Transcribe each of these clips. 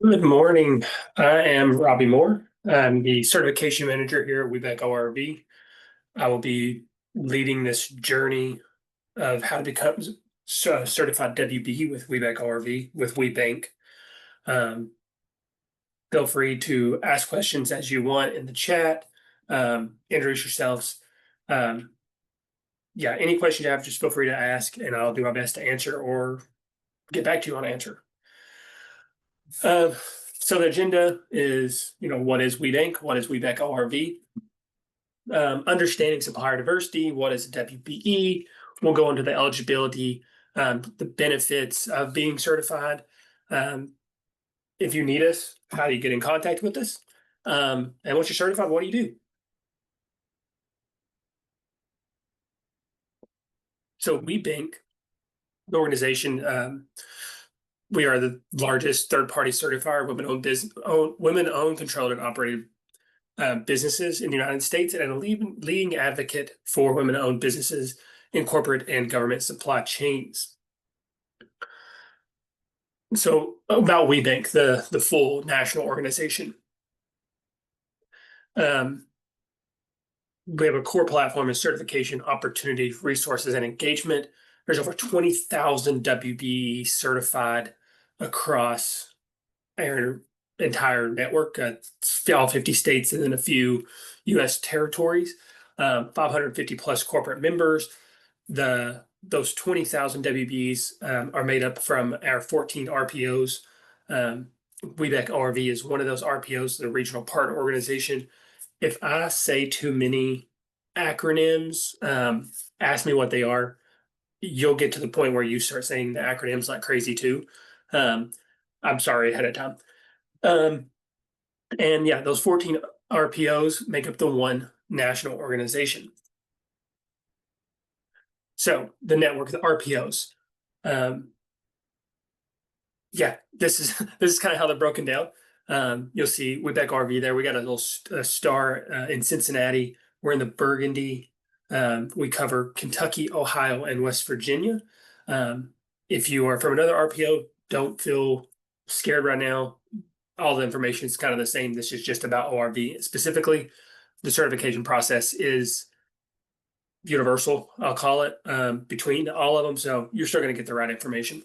Good morning. I am Robbie Moore. I'm the certification manager here at WBEC ORV. I will be leading this journey of how to become certified WBE with WBEC ORV with WeBank. Um, Feel free to ask questions as you want in the chat. Introduce yourselves. Um, yeah, any questions you have, just feel free to ask, and I'll do my best to answer or get back to you on answer. Uh, so the agenda is, what is WeBank? What is WeBank ORV? Understanding supplier diversity. What is WBE? We'll go into the eligibility, the benefits of being certified. If you need us, how do you get in contact with us? And once you're certified, what do you do? So WeBank, the organization, we are the largest third-party certifier of women-owned, controlled, and operated businesses in the United States, and a leading advocate for women-owned businesses in corporate and government supply chains. So about WeBank, the full national organization. We have a core platform of certification, opportunity, resources, and engagement. There's over 20,000 WBE certified across our entire network, all 50 states, and then a few U.S. territories, 550 plus corporate members. Those 20,000 WBs are made up from our 14 RPOs. WeBank ORV is one of those RPOs, the regional partner organization. If I say too many acronyms, ask me what they are. You'll get to the point where you start saying the acronyms like crazy too. I'm sorry ahead of time. And yeah, those 14 RPOs make up the one national organization. So the network, the RPOs. Yeah, this is kind of how they're broken down. You'll see WeBank ORV there. We got a little star in Cincinnati. We're in the Burgundy. We cover Kentucky, Ohio, and West Virginia. If you are from another RPO, don't feel scared right now. All the information is kind of the same. This is just about ORV. Specifically, the certification process is universal, I'll call it, between all of them. So you're still going to get the right information.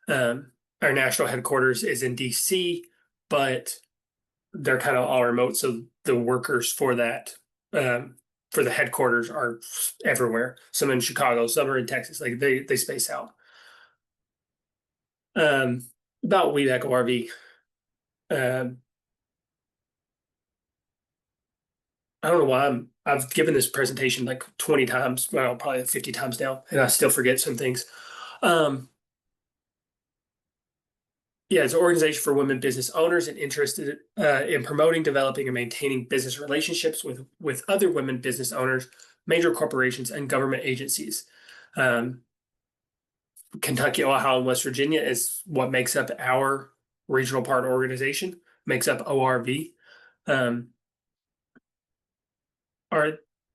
Our national headquarters is in DC, but they're kind of all remote. So the workers for that, for the headquarters are everywhere. Some in Chicago, some are in Texas. Like they space out. About WeBank ORV. I don't know why I've given this presentation like 20 times, well, probably 50 times now, and I still forget some things. Yeah, it's an organization for women business owners and interested in promoting, developing, and maintaining business relationships with other women business owners, major corporations, and government agencies. Kentucky, Ohio, and West Virginia is what makes up our regional partner organization, makes up ORV.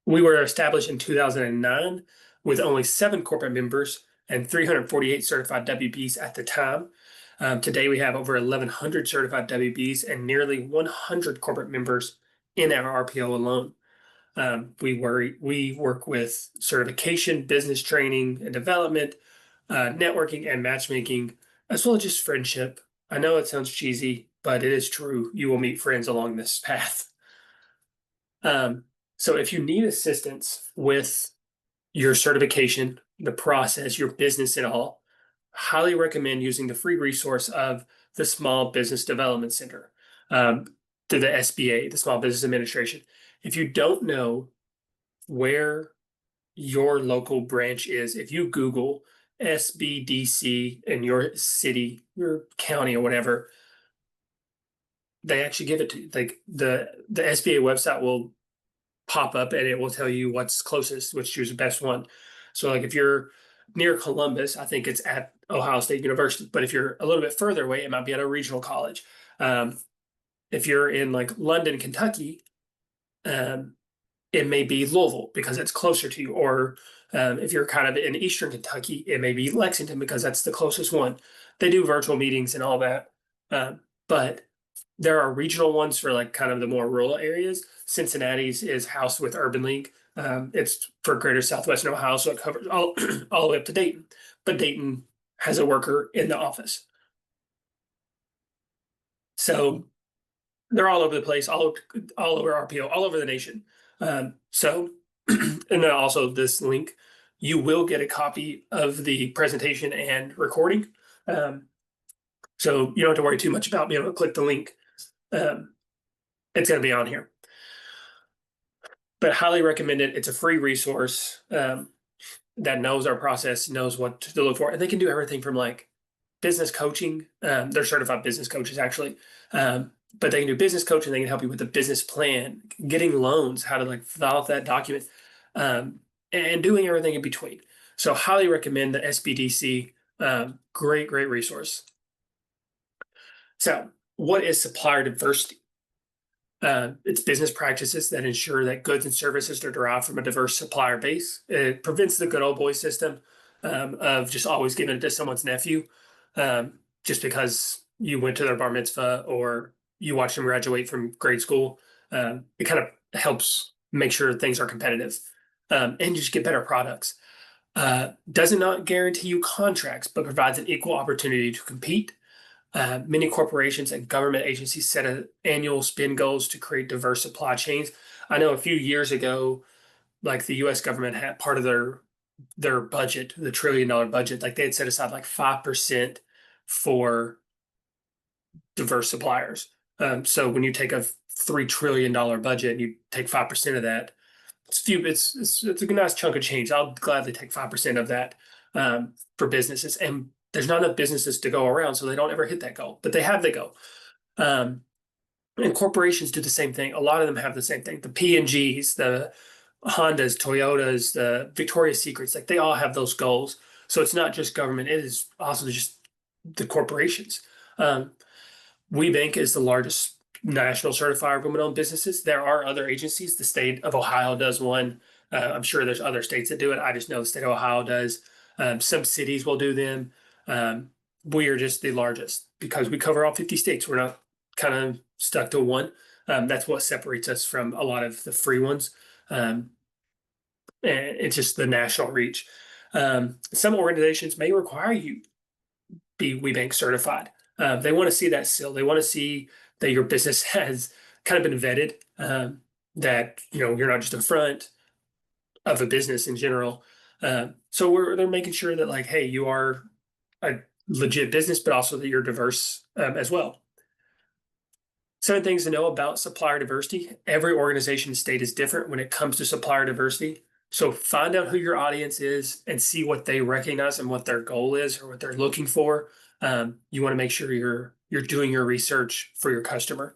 We were established in 2009 with only 7 corporate members and 348 certified WBs at the time. Today, we have over 1,100 certified WBs and nearly 100 corporate members in our RPO alone. We work with certification, business training and development, networking and matchmaking, as well as just friendship. I know it sounds cheesy, but it is true. You will meet friends along this path. So if you need assistance with your certification, the process, your business at all, highly recommend using the free resource of the Small Business Development Center through the SBA, the Small Business Administration. If you don't know where your local branch is, if you Google SBDC in your city, your county, or whatever, they actually give it to you. Like the SBA website will pop up and it will tell you what's closest, which is the best one. So like if you're near Columbus, I think it's at Ohio State University. But if you're a little bit further away, it might be at a regional college. Um, if you're in like London, Kentucky, um, it may be Louisville because it's closer to you. Or if you're kind of in Eastern Kentucky, it may be Lexington because that's the closest one. They do virtual meetings and all that. But there are regional ones for like kind of the more rural areas. Cincinnati's is housed with Urban League. It's for Greater Southwestern Ohio, so it covers all all the way up to Dayton. But Dayton has a worker in the office, so they're all over the place, all over RPO, all over the nation. So, and then also this link, you will get a copy of the presentation and recording. Um, so you don't have to worry too much about being able to click the link. Um, it's going to be on here, but highly recommend it. It's a free resource that knows our process, knows what to look for, and they can do everything from like business coaching. They're certified business coaches actually. But they can do business coaching. They can help you with the business plan, getting loans, how to like fill out that document, and doing everything in between. So highly recommend the SBDC. Great, great resource. So what is supplier diversity? It's business practices that ensure that goods and services are derived from a diverse supplier base. It prevents the good old boy system of just always giving it to someone's nephew just because you went to their bar mitzvah or you watched them graduate from grade school. It kind of helps make sure things are competitive and you just get better products. Does not guarantee you contracts, but provides an equal opportunity to compete. Many corporations and government agencies set annual spend goals to create diverse supply chains. I know a few years ago, like the U.S. government had part of their budget, the $1 trillion budget, like they had set aside like 5% for diverse suppliers. So when you take a $3 trillion budget and you take 5% of that, it's a nice chunk of change. I'll gladly take 5% of that for businesses, and there's not enough businesses to go around, so they don't ever hit that goal. But they have the goal, and corporations do the same thing. A lot of them have the same thing. The P&Gs, the Hondas, Toyotas, the Victoria's Secrets, like they all have those goals. So it's not just government; it is also just the corporations. Um, WeBank is the largest national certifier of women-owned businesses. There are other agencies. The state of Ohio does one. I'm sure there's other states that do it. I just know the state of Ohio does. Some cities will do them. We are just the largest because we cover all 50 states. We're not kind of stuck to one. That's what separates us from a lot of the free ones. And it's just the national reach. Some organizations may require you be WeBank certified. They want to see that seal. They want to see that your business has kind of been vetted. That you're not just a front of a business in general. So they're making sure that like, hey, you are a legit business, but also that you're diverse as well. 7 things to know about supplier diversity. Every organization and state is different when it comes to supplier diversity. So find out who your audience is and see what they recognize and what their goal is or what they're looking for. You want to make sure you're doing your research for your customer.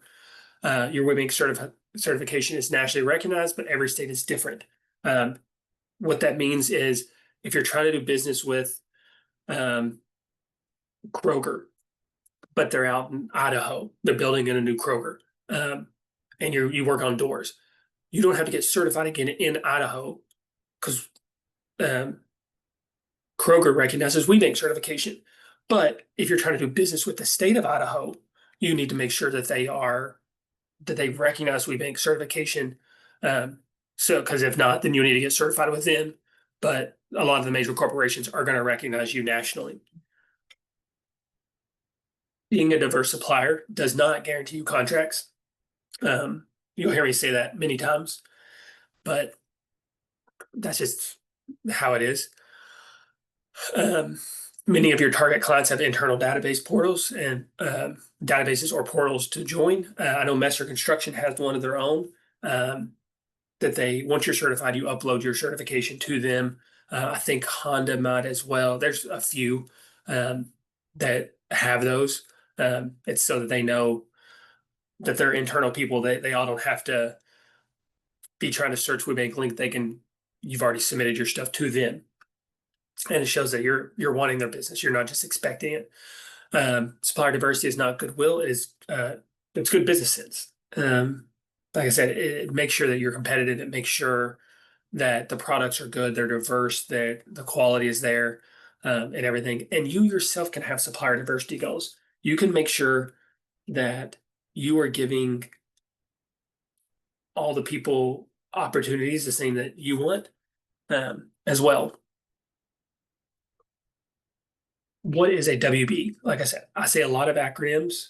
Your WBE certification is nationally recognized, but every state is different. What that means is if you're trying to do business with Kroger, but they're out in Idaho, they're building in a new Kroger, and you work on doors, you don't have to get certified again in Idaho because Kroger recognizes WeBank certification. But if you're trying to do business with the state of Idaho, you need to make sure that they recognize WeBank certification. So, because if not, then you need to get certified with them. But a lot of the major corporations are going to recognize you nationally. Being a diverse supplier does not guarantee you contracts. You'll hear me say that many times, but that's just how it is. Many of your target clients have internal database portals and databases or portals to join. I know Messer Construction has one of their own that once you're certified, you upload your certification to them. I think Honda might as well. There's a few that have those. It's so that they know that they're internal people. They all don't have to be trying to search WeBank link. You've already submitted your stuff to them. and it shows that you're wanting their business. You're not just expecting it. Supplier diversity is not goodwill; it's good business sense. Like I said, it makes sure that you're competitive. It makes sure that the products are good, they're diverse, that the quality is there, and everything. And you yourself can have supplier diversity goals. You can make sure that you are giving all the people opportunities the same that you want, as well. What is a WB? Like I said, I say a lot of acronyms,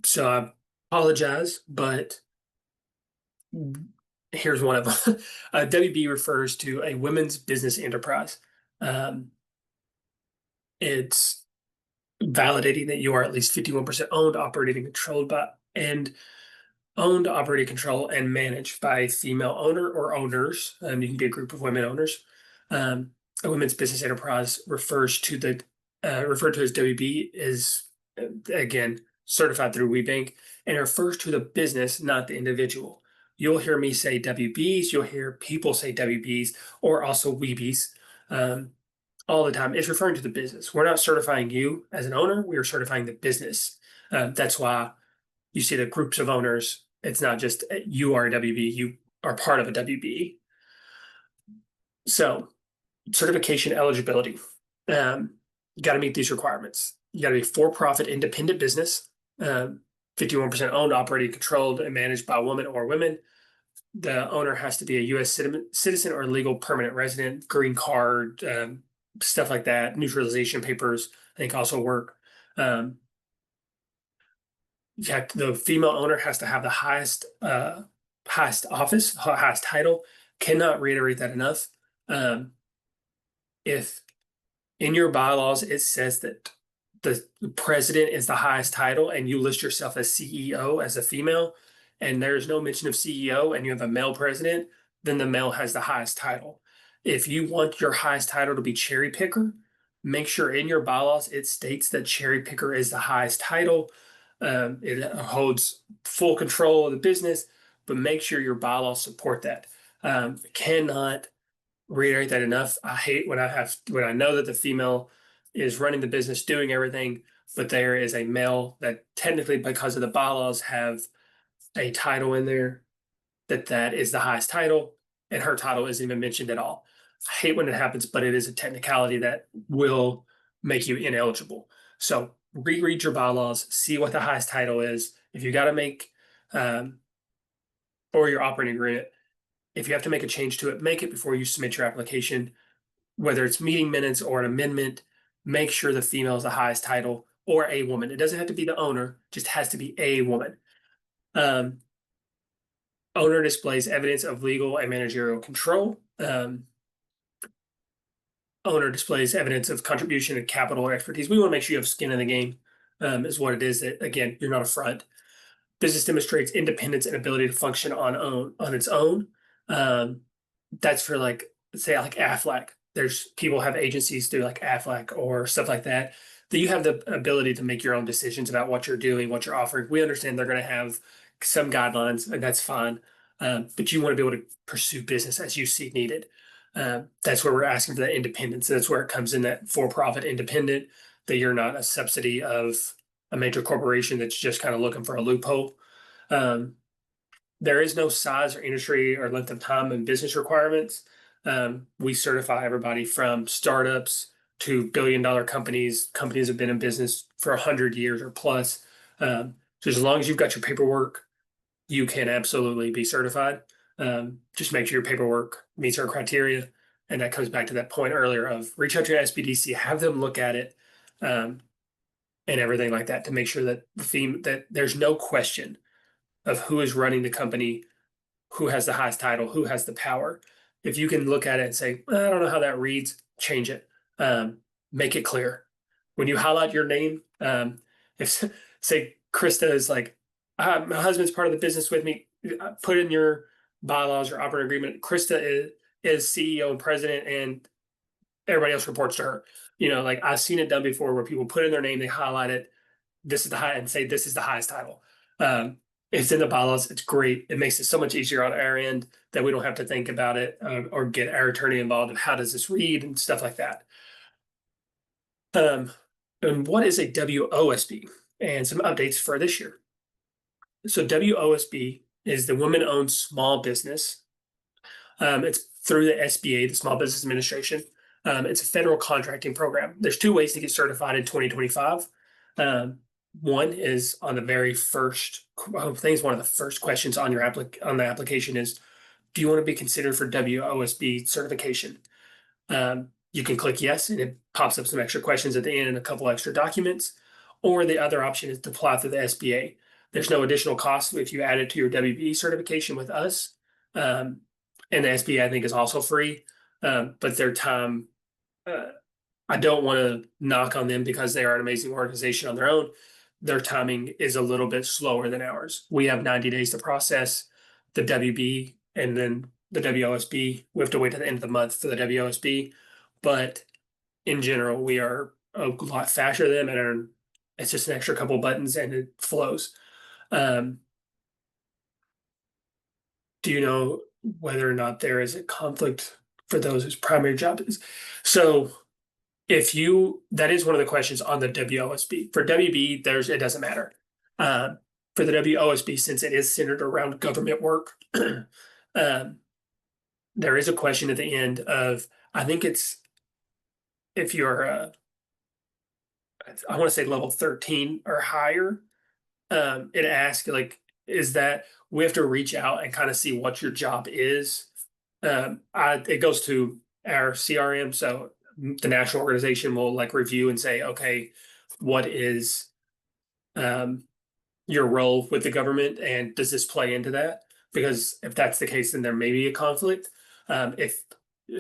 so I apologize, but here's one of them. WB refers to a women's business enterprise. Um, it's validating that you are at least 51% owned, operated, and controlled by, and owned, operated, controlled, and managed by a female owner or owners. You can be a group of women owners. Um, a women's business enterprise refers to the referred to as WB is again certified through WeBank and refers to the business, not the individual. You'll hear me say WBs. You'll hear people say WBs or also Weebies. Um, all the time. It's referring to the business. We're not certifying you as an owner. We are certifying the business. That's why you see the groups of owners. It's not just you are a WB. You are part of a WB. So certification eligibility. You got to meet these requirements. You got to be for-profit independent business, 51% owned, operated, controlled, and managed by a woman or women. The owner has to be a U.S. citizen or legal permanent resident, green card, stuff like that. Neutralization papers, I think, also work. Um, the female owner has to have the highest office, highest title. Cannot reiterate that enough. If in your bylaws it says that the president is the highest title and you list yourself as CEO as a female, and there's no mention of CEO and you have a male president, then the male has the highest title. If you want your highest title to be cherry picker, make sure in your bylaws it states that cherry picker is the highest title. It holds full control of the business, but make sure your bylaws support that. Cannot reiterate that enough. I hate when I know that the female is running the business, doing everything, but there is a male that technically, because of the bylaws, have a title in there that is the highest title, and her title isn't even mentioned at all. I hate when it happens, but it is a technicality that will make you ineligible. So reread your bylaws, see what the highest title is. If you got to make or your operating agreement, if you have to make a change to it, make it before you submit your application. Whether it's meeting minutes or an amendment, make sure the female is the highest title or a woman. It doesn't have to be the owner, just has to be a woman. Um, owner displays evidence of legal and managerial control. Owner displays evidence of contribution and capital or expertise. We want to make sure you have skin in the game, is what it is. That again, you're not a front. Business demonstrates independence and ability to function on its own. Um, that's for like say like Aflac. There's people have agencies through like Aflac or stuff like that. That you have the ability to make your own decisions about what you're doing, what you're offering. We understand they're going to have some guidelines, and that's fine. But you want to be able to pursue business as you see needed. That's where we're asking for that independence. That's where it comes in that for-profit independent. That you're not a subsidy of a major corporation that's just kind of looking for a loophole. Um, there is no size or industry or length of time and business requirements. We certify everybody from startups to billion-dollar companies. Companies have been in business for 100 years or plus. So as long as you've got your paperwork, you can absolutely be certified. Just make sure your paperwork meets our criteria. And that comes back to that point earlier of reach out to your SBDC, have them look at it, and everything like that to make sure that that there's no question of who is running the company, who has the highest title, who has the power. If you can look at it and say, I don't know how that reads, change it. Make it clear. When you highlight your name, if say Krista is like, my husband's part of the business with me, put in your bylaws or operating agreement, Krista is CEO and president, and everybody else reports to her. Like I've seen it done before where people put in their name, they highlight it, this is the high, and say this is the highest title. It's in the bylaws. It's great. It makes it so much easier on our end that we don't have to think about it or get our attorney involved in how does this read and stuff like that. Um, and what is a WOSB? And some updates for this year. So WOSB is the women-owned small business. It's through the SBA, the Small Business Administration. It's a federal contracting program. There's two ways to get certified in 2025. Um, One is on the very first, I think it's one of the first questions on your on the application is, do you want to be considered for WOSB certification? You can click yes, and it pops up some extra questions at the end and a couple extra documents. Or the other option is to apply through the SBA. There's no additional cost if you add it to your WBE certification with us. Um, and the SBA, I think, is also free. But their time, uh, I don't want to knock on them because they are an amazing organization on their own. Their timing is a little bit slower than ours. We have 90 days to process the WB and then the WOSB. We have to wait to the end of the month for the WOSB. But in general, we are a lot faster than them, and it's just an extra couple buttons and it flows. Um, do you know whether or not there is a conflict for those whose primary job is? So if you, that is one of the questions on the WOSB. For WB, it doesn't matter. For the WOSB, since it is centered around government work, um, there is a question at the end of, I think it's if you're, I want to say level 13 or higher, it asks like, is that we have to reach out and kind of see what your job is. It goes to our CRM, so the national organization will like review and say, okay, what is um, your role with the government, and does this play into that? Because if that's the case, then there may be a conflict. If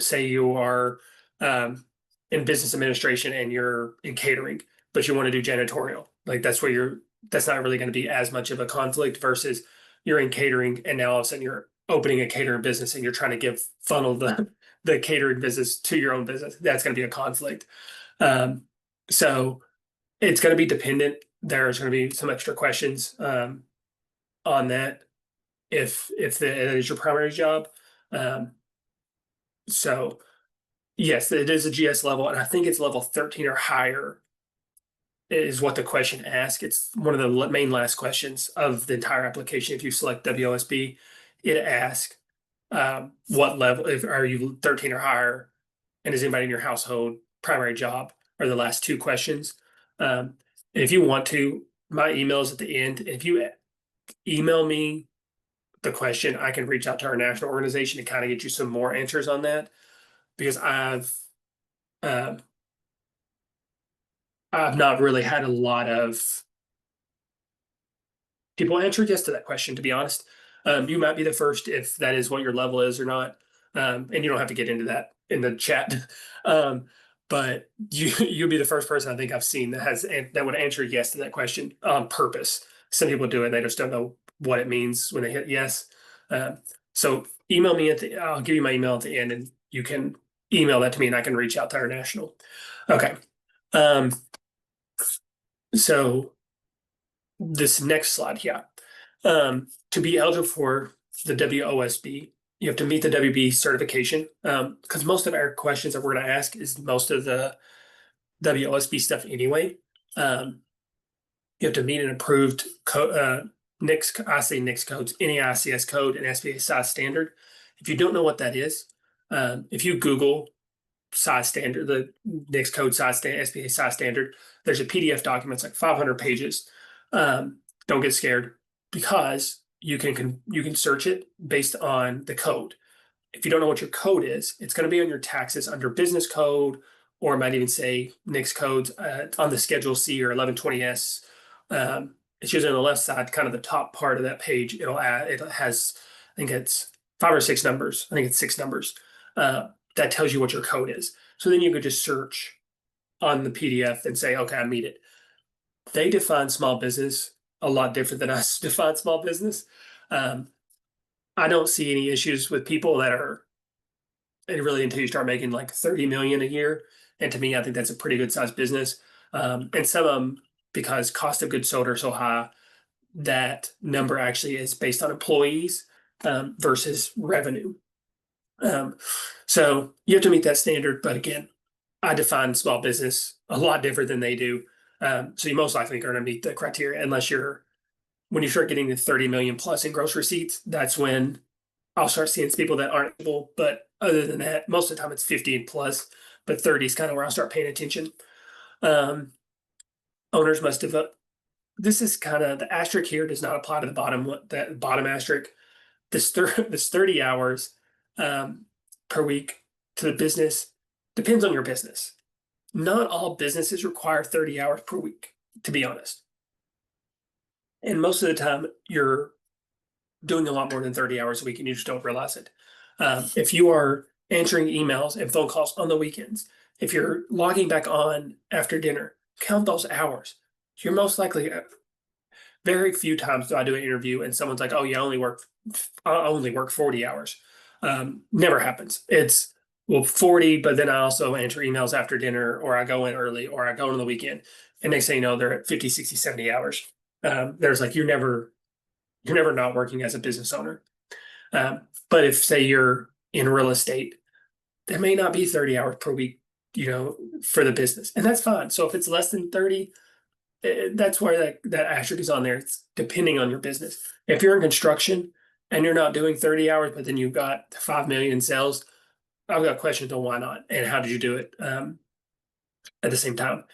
say you are in business administration and you're in catering, but you want to do janitorial, like that's not really going to be as much of a conflict versus you're in catering and now all of a sudden you're opening a catering business and you're trying to funnel the catering business to your own business. That's going to be a conflict. Um, so it's going to be dependent. There's going to be some extra questions on that if it is your primary job. Um, so yes, it is a GS level, and I think it's level 13 or higher is what the question asks. It's one of the main last questions of the entire application. If you select WOSB, it asks what level, if are you 13 or higher, and is anybody in your household primary job, are the last two questions. And if you want to, my email is at the end. If you email me the question, I can reach out to our national organization to kind of get you some more answers on that because um, I've not really had a lot of people answer yes to that question, to be honest. You might be the first if that is what your level is or not. And you don't have to get into that in the chat. Um, but you'll be the first person I think I've seen that would answer yes to that question on purpose. Some people do it, they just don't know what it means when they hit yes. So email me I'll give you my email at the end and you can email that to me and I can reach out to our national. Okay. Um, so this next slide here. To be eligible for the WOSB, you have to meet the WB certification. Because most of our questions that we're going to ask is most of the WOSB stuff anyway. You have to meet an approved NICS, I say NICS codes, NAICS code, and SBA size standard. If you don't know what that is, if you Google size standard, the NICS code size standard, SBA size standard, there's a PDF document, it's like 500 pages. Don't get scared because you can search it based on the code. If you don't know what your code is, it's going to be on your taxes under business code, or it might even say NICS codes on the Schedule C or 1120S. It's usually on the left side, kind of the top part of that page. It has, I think it's 5 or 6 numbers. I think it's 6 numbers. That tells you what your code is. So then you could just search on the PDF and say, okay, I meet it. They define small business a lot different than us define small business. I don't see any issues with people that are really until you start making like 30 million a year. And to me, I think that's a pretty good sized business. And some of them, because cost of goods sold are so high, that number actually is based on employees versus revenue. So you have to meet that standard. But again, I define small business a lot different than they do. So you most likely are going to meet the criteria unless when you start getting to 30 million plus in gross receipts, that's when I'll start seeing people that aren't able. But other than that, most of the time it's 50 and plus, but 30 is kind of where I'll start paying attention. Um, Owners must devote. This is kind of the asterisk here does not apply to the bottom asterisk. This 30 hours per week to the business depends on your business. Not all businesses require 30 hours per week, to be honest. And most of the time, you're doing a lot more than 30 hours a week and you just don't realize it. If you are answering emails and phone calls on the weekends, if you're logging back on after dinner, count those hours. You're most likely, very few times do I do an interview and someone's like, oh, yeah, I only work 40 hours. Never happens. It's, well, 40, but then I also answer emails after dinner, or I go in early, or I go on the weekend. And next thing you know, they're at 50, 60, 70 hours. There's like, you're never not working as a business owner. But if, say, you're in real estate, there may not be 30 hours per week, for the business. And that's fine. So if it's less than 30, that's where that asterisk is on there. It's depending on your business. If you're in construction and you're not doing 30 hours, but then you've got 5 million in sales, I've got questions on why not and how did you do it at the same time.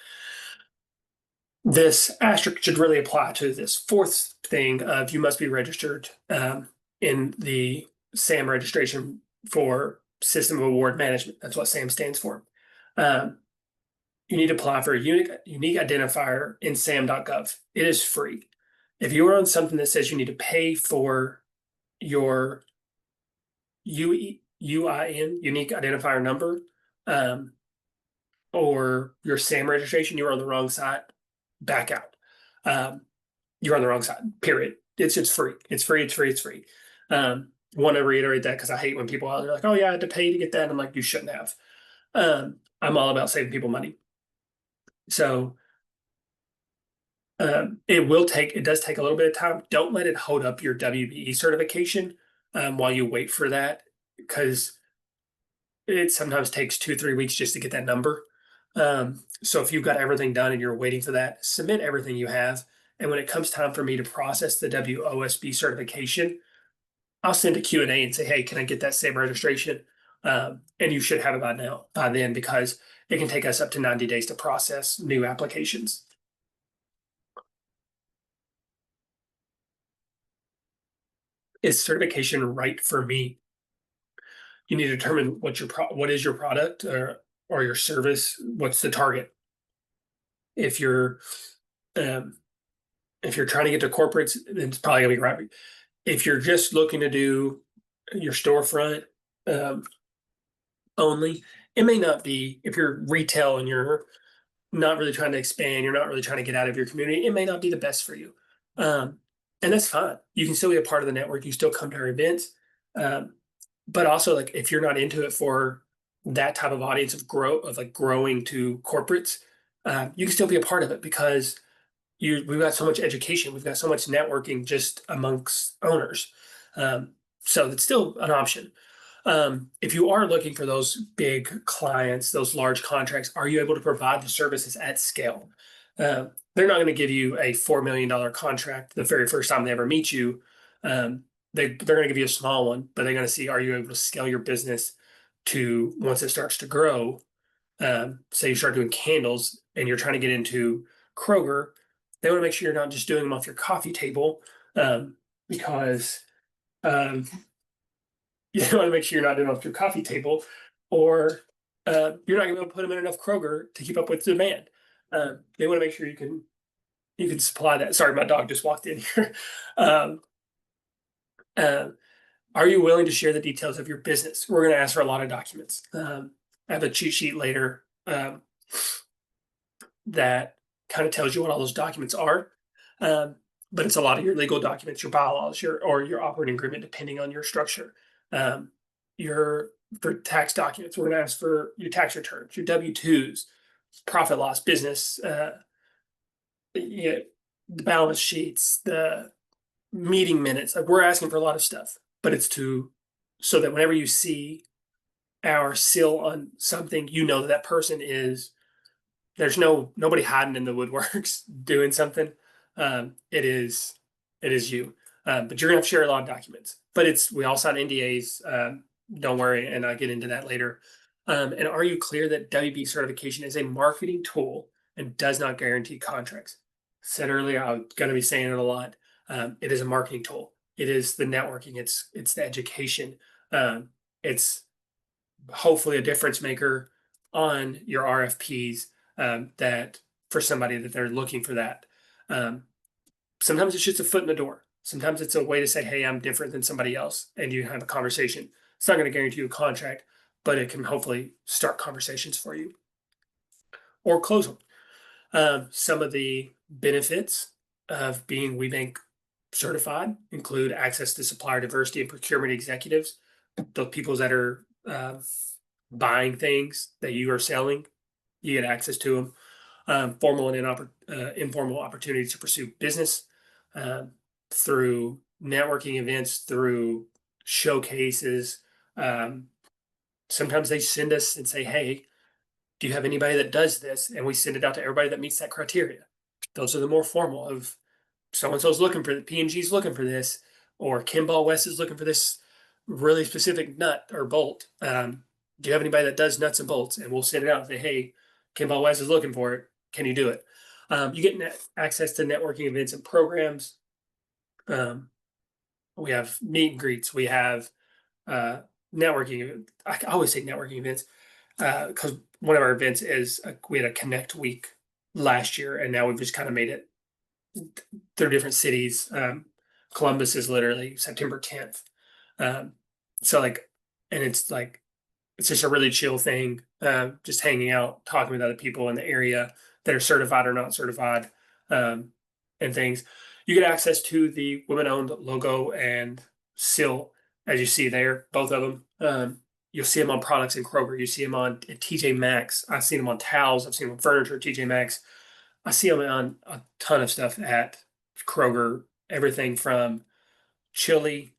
This asterisk should really apply to this fourth thing of you must be registered in the SAM registration for System of Award Management. That's what SAM stands for. You need to apply for a unique identifier in SAM.gov. It is free. If you are on something that says you need to pay for your UIN, unique identifier number, or your SAM registration, you're on the wrong side. Back out. You're on the wrong side. Period. It's free. It's free. It's free. It's free. Want to reiterate that because I hate when people are like, "Oh yeah, I had to pay to get that." I'm like, you shouldn't have. I'm all about saving people money. So it does take a little bit of time. Don't let it hold up your WBE certification while you wait for that, because it sometimes takes 2-3 weeks just to get that number. So if you've got everything done and you're waiting for that, submit everything you have. And when it comes time for me to process the WOSB certification, I'll send a Q&A and say, hey, can I get that same registration? And you should have it by then, because it can take us up to 90 days to process new applications. Is certification right for me? You need to determine what is your product or your service. What's the target? If you're trying to get to corporates, it's probably gonna be right. If you're just looking to do your storefront only, it may not be. If you're retail and you're not really trying to expand, you're not really trying to get out of your community, it may not be the best for you. And that's fine. You can still be a part of the network. You still come to our events. But also, like, if you're not into it for that type of audience of growing to corporates, you can still be a part of it, because we've got so much education, we've got so much networking just amongst owners. So it's still an option. If you are looking for those big clients, those large contracts, are you able to provide the services at scale? They're not going to give you a $4 million contract the very first time they ever meet you. They're going to give you a small one, but they're going to see, are you able to scale your business to, once it starts to grow, say you start doing candles and you're trying to get into Kroger, they want to make sure you're not just doing them off your coffee table, because you want to make sure you're not doing them off your coffee table, or you're not going to be able to put them in enough Kroger to keep up with demand. They want to make sure you can supply that. Sorry, my dog just walked in here. Are you willing to share the details of your business? We're going to ask for a lot of documents. I have a cheat sheet later that kind of tells you what all those documents are. But it's a lot of your legal documents, your bylaws, your operating agreement, depending on your structure. For tax documents, we're going to ask for your tax returns, your W-2s, profit loss, business, the balance sheets, the meeting minutes. Like we're asking for a lot of stuff, but it's to so that whenever you see our seal on something, you know that that person is there's nobody hiding in the woodworks doing something. It is it is you, but you're gonna have to share a lot of documents. But it's we all sign NDAs. Don't worry, and I get into that later. And are you clear that WB certification is a marketing tool and does not guarantee contracts? Said earlier, I'm going to be saying it a lot. It is a marketing tool. It is the networking. It's the education. It's hopefully a difference maker on your RFPs that for somebody that they're looking for that. Um, Sometimes it's just a foot in the door. Sometimes it's a way to say, hey, I'm different than somebody else, and you have a conversation. It's not going to guarantee you a contract, but it can hopefully start conversations for you or close them. Some of the benefits of being WeBank certified include access to supplier diversity and procurement executives, the people that are buying things that you are selling, you get access to them. Formal and informal opportunities to pursue business um, through networking events, through showcases. Um, Sometimes they send us and say, hey, do you have anybody that does this? And we send it out to everybody that meets that criteria. Those are the more formal of so and so's looking for the P&G's looking for this, or Kimball West is looking for this really specific nut or bolt. Do you have anybody that does nuts and bolts? And we'll send it out and say, hey, Kimball West is looking for it. Can you do it? You get access to networking events and programs. Um, we have meet and greets. We have uh, networking. I always say networking events because one of our events is we had a Connect Week last year, and now we've just kind of made it through different cities. Columbus is literally September 10th. Um, so like, and it's like it's just a really chill thing. Just hanging out, talking with other people in the area that are certified or not certified, um, and things. You get access to the women-owned logo and seal, as you see there, both of them. You'll see them on products in Kroger. You see them on at TJ Maxx. I've seen them on towels. I've seen them on furniture at TJ Maxx. I see them on a ton of stuff at Kroger. Everything from chili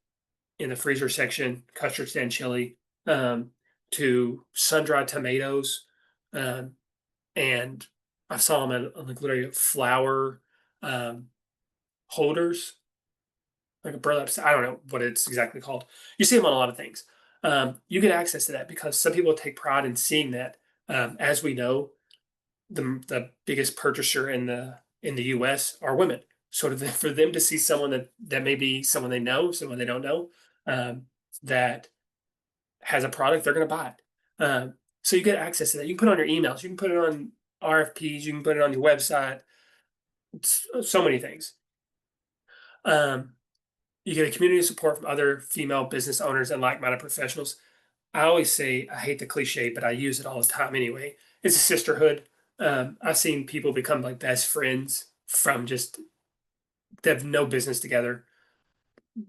in the freezer section, custard stand chili, um, to sun-dried tomatoes, um, and I saw them at like literally flour um, holders, like a burlap. I don't know what it's exactly called. You see them on a lot of things. You get access to that because some people take pride in seeing that. As we know, the biggest purchaser in the U.S. are women. Sort of for them to see someone that may be someone they know, someone they don't know, um, that has a product, they're going to buy it. So you get access to that. You can put it on your emails. You can put it on RFPs. You can put it on your website. It's so many things. Um, you get a community of support from other female business owners and like-minded professionals. I always say I hate the cliche, but I use it all the time anyway. It's a sisterhood. I've seen people become like best friends from just they have no business together.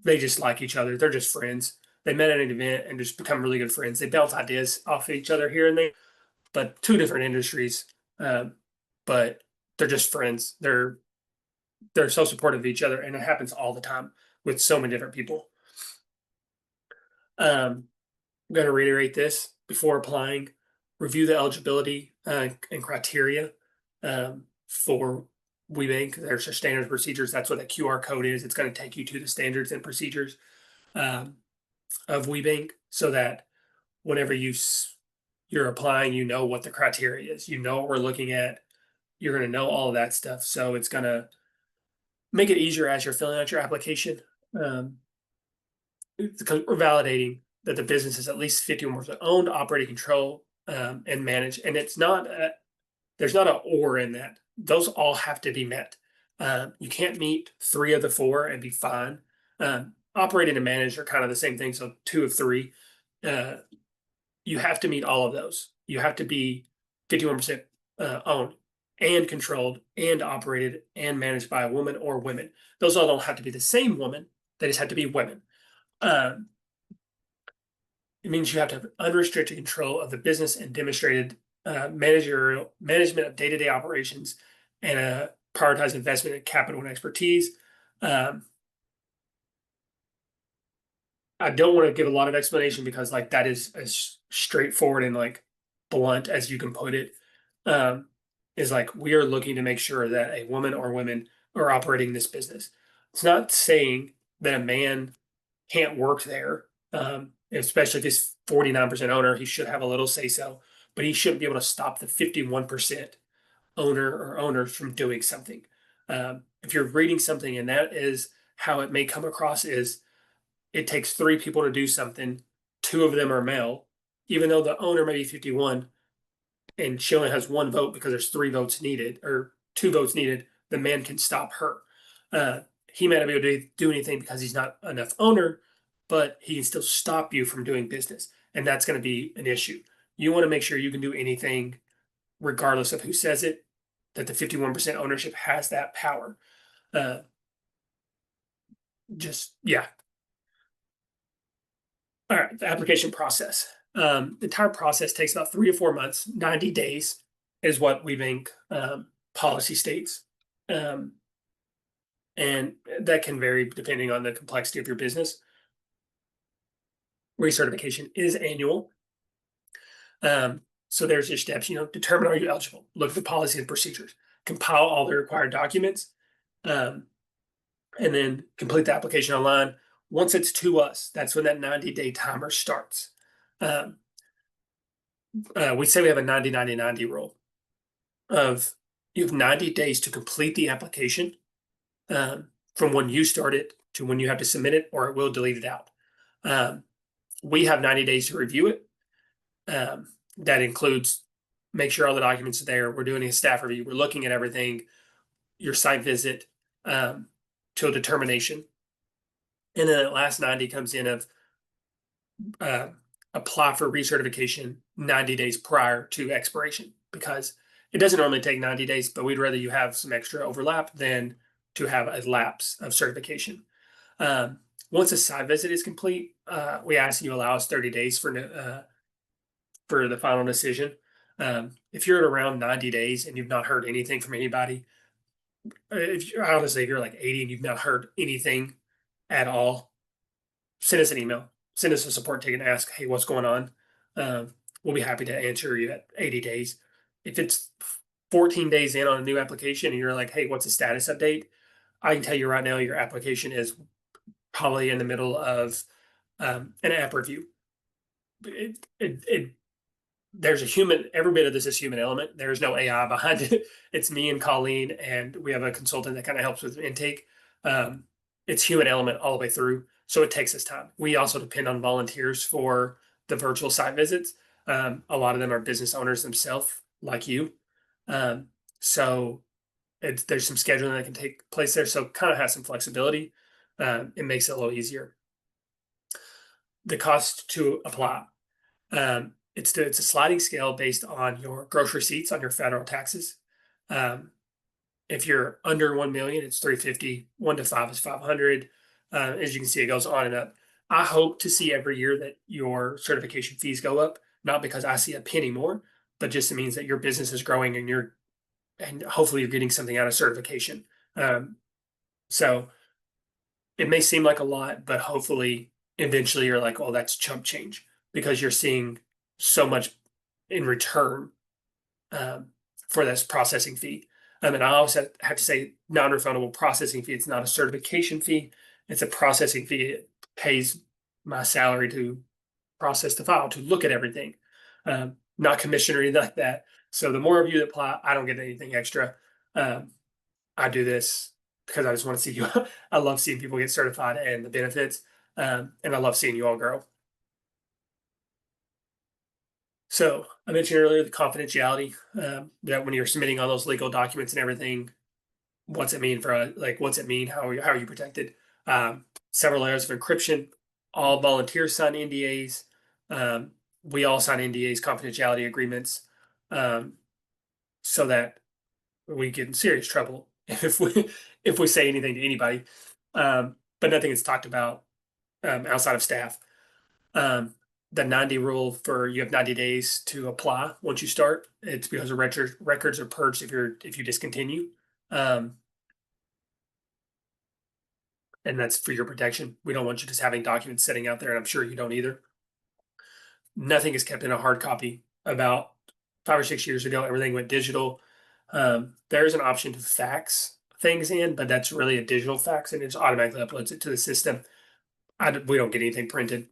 They just like each other. They're just friends. They met at an event and just become really good friends. They bounce ideas off of each other here and there, but two different industries. Um, but they're just friends. They're so supportive of each other, and it happens all the time with so many different people. I'm going to reiterate this before applying. Review the eligibility and criteria for WeBank. There's a standard procedures. That's what that QR code is. It's going to take you to the standards and procedures um, of WeBank, so that whenever you're applying, you know what the criteria is. You know what we're looking at. You're going to know all of that stuff. So it's going to make it easier as you're filling out your application. Um, because we're validating that the business is at least 51% owned, operating, control, and managed. And it's not there's not an or in that. Those all have to be met. You can't meet three of the four and be fine. Operating and managed are kind of the same thing. So two of three. Uh, you have to meet all of those. You have to be 51% owned and controlled and operated and managed by a woman or women. Those all don't have to be the same woman. They just have to be women. Um, it means you have to have unrestricted control of the business and demonstrated management of day-to-day operations and a prioritize investment in capital and expertise. Um, I don't want to give a lot of explanation because like that is as straightforward and like blunt as you can put it. Um, is like we are looking to make sure that a woman or women are operating this business. It's not saying that a man can't work there, especially if he's 49% owner, he should have a little say so, but he shouldn't be able to stop the 51% owner or owners from doing something. If you're reading something and that is how it may come across is it takes three people to do something, two of them are male, even though the owner may be 51 and she only has one vote because there's three votes needed or two votes needed, the man can stop her. Uh, he may not be able to do anything because he's not enough owner, but he can still stop you from doing business. And that's going to be an issue. You want to make sure you can do anything, regardless of who says it, that the 51% ownership has that power. Uh, yeah. All right, the application process. The entire process takes about 3 to 4 months. 90 days is what we think policy states. Um, and that can vary depending on the complexity of your business. Recertification is annual. So there's your steps, determine are you eligible, look at the policy and procedures, compile all the required documents, um, and then complete the application online. Once it's to us, that's when that 90-day timer starts. Um, we say we have a 90-90-90 rule of you have 90 days to complete the application from when you start it to when you have to submit it, or it will delete it out. We have 90 days to review it. That includes make sure all the documents are there. We're doing a staff review. We're looking at everything, your site visit to a determination. And then the last 90 comes in of uh, apply for recertification 90 days prior to expiration because it doesn't normally take 90 days, but we'd rather you have some extra overlap than to have a lapse of certification. Once a site visit is complete, we ask you allow us 30 days for the final decision. If you're at around 90 days and you've not heard anything from anybody, if you're like 80 and you've not heard anything at all, send us an email, send us a support ticket and ask, hey, what's going on? We'll be happy to answer you at 80 days. If it's 14 days in on a new application and you're like, hey, what's the status update? I can tell you right now, your application is probably in the middle of an app review. There's a human, every bit of this is human element. There's no AI behind it. It's me and Colleen, and we have a consultant that kind of helps with intake. It's human element all the way through. So it takes us time. We also depend on volunteers for the virtual site visits. A lot of them are business owners themselves, like you. So there's some scheduling that can take place there. So kind of has some flexibility. It makes it a little easier. The cost to apply. It's a sliding scale based on your gross receipts on your federal taxes. If you're under 1 million, it's 350. 1 to 5 is 500. As you can see, it goes on and up. I hope to see every year that your certification fees go up, not because I see a penny more, but just it means that your business is growing and hopefully you're getting something out of certification. So it may seem like a lot, but hopefully eventually you're like, oh, that's chump change because you're seeing so much in return for this processing fee. And I also have to say non-refundable processing fee. It's not a certification fee. It's a processing fee. It pays my salary to process the file, to look at everything, not commission or anything like that. So the more of you that apply, I don't get anything extra. I do this because I just want to see you. I love seeing people get certified and the benefits, and I love seeing you all grow. So I mentioned earlier the confidentiality that when you're submitting all those legal documents and everything, what's it mean for what's it mean? How are you protected? Several layers of encryption. All volunteers sign NDAs. We all sign NDAs, confidentiality agreements, so that we get in serious trouble if we say anything to anybody. But nothing is talked about outside of staff. The 90 rule for you have 90 days to apply once you start. It's because the records are purged if you discontinue. Um, and that's for your protection. We don't want you just having documents sitting out there, and I'm sure you don't either. Nothing is kept in a hard copy. About 5 or 6 years ago, everything went digital. There's an option to fax things in, but that's really a digital fax, and it just automatically uploads it to the system. We don't get anything printed.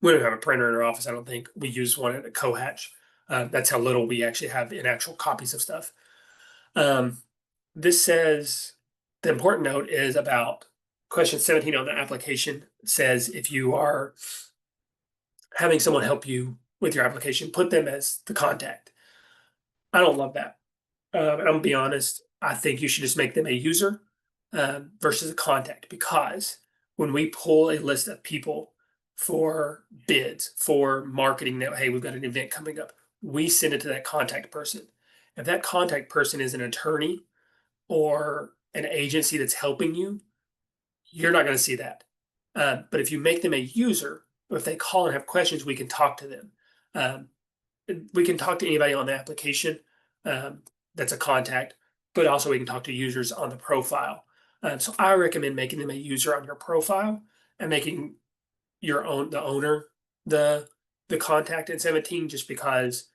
We don't have a printer in our office. I don't think we use one at a Cohatch. That's how little we actually have in actual copies of stuff. Um, this says the important note is about question 17 on the application says if you are having someone help you with your application, put them as the contact. I don't love that. And I'm gonna be honest. I think you should just make them a user versus a contact because when we pull a list of people for bids for marketing, that hey, we've got an event coming up, we send it to that contact person. If that contact person is an attorney or an agency that's helping you, you're not going to see that. But if you make them a user, or if they call and have questions, we can talk to them. Um, we can talk to anybody on the application um, that's a contact, but also we can talk to users on the profile. So I recommend making them a user on your profile and making the owner the the contact in 17 just because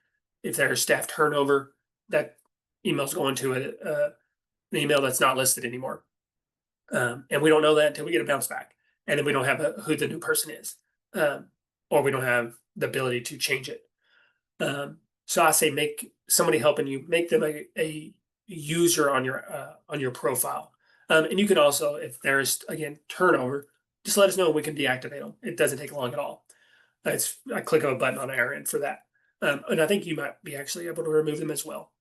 if there's staff turnover, that email's going to an email that's not listed anymore. And we don't know that until we get a bounce back, and then we don't have who the new person is, um, or we don't have the ability to change it. So I say make somebody helping you make them a user on your profile, and you can also if there's again turnover, just let us know and we can deactivate them. It doesn't take long at all. I click of a button on our end for that, and I think you might be actually able to remove them as well.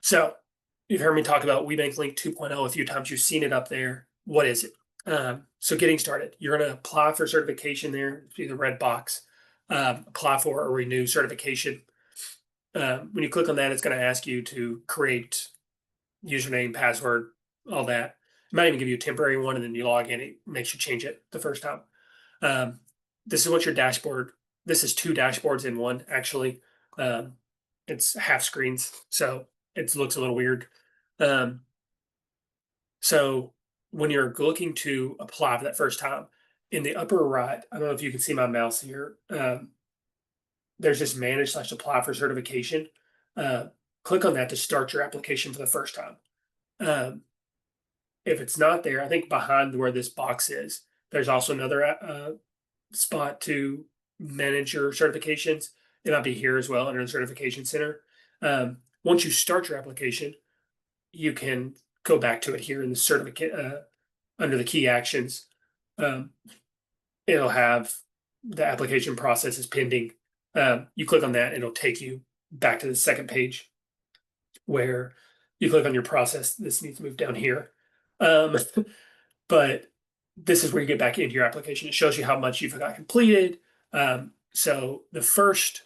So you've heard me talk about WeBank Link 2.0 a few times. You've seen it up there. What is it? So getting started, you're going to apply for certification there. See the red box. Apply for or renew certification. When you click on that, it's going to ask you to create username, password, all that. It might even give you a temporary one, and then you log in. It makes you change it the first time. Um, this is what your dashboard. This is two dashboards in one, actually. Um, it's half screens, so it looks a little weird. Um, so when you're looking to apply for that first time, in the upper right, I don't know if you can see my mouse here. There's this manage/apply for certification. Uh, Click on that to start your application for the first time. Um, if it's not there, I think behind where this box is, there's also another spot to manage your certifications. It might be here as well under the certification center. Once you start your application, you can go back to it here in the certificate under the key actions. Um, it'll have the application process is pending. You click on that, it'll take you back to the second page where you click on your process. This needs to move down here. Um, but this is where you get back into your application. It shows you how much you've got completed. So the first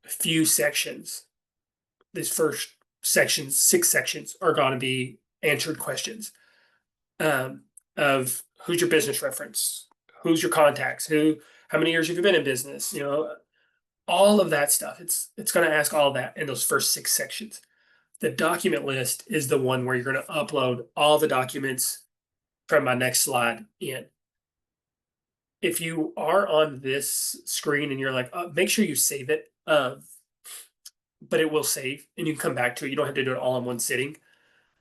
few sections, these first sections, 6 sections, are going to be answered questions of who's your business reference, who's your contacts, how many years have you been in business, all of that stuff. It's going to ask all of that in those first 6 sections. The document list is the one where you're going to upload all the documents from my next slide in. If you are on this screen and you're like, make sure you save it, but it will save and you can come back to it. You don't have to do it all in one sitting.